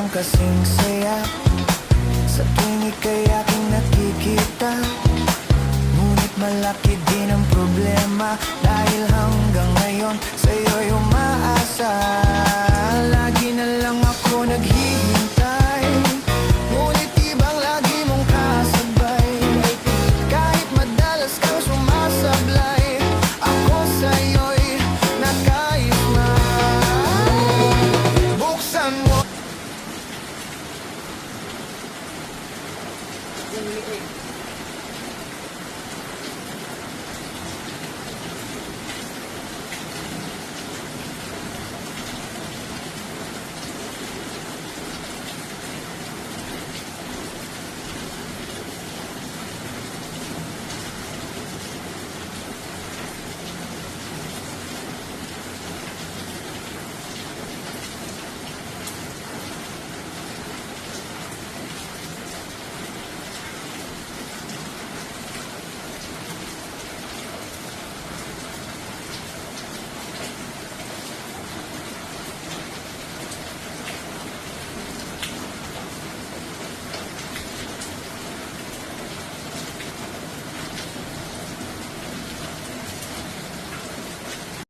lang kasing saya sa tuwing ika'y aking nakikita. Ngunit malaki din ang problema, dahil hanggang ngayon sa'yo'y umaasa. Lagi na lang ako naghihintay, ngunit ibang lagi mong kasabay. Kahit madalas kang sumasablay, ako sa'yo'y nakais na. Buksan mo.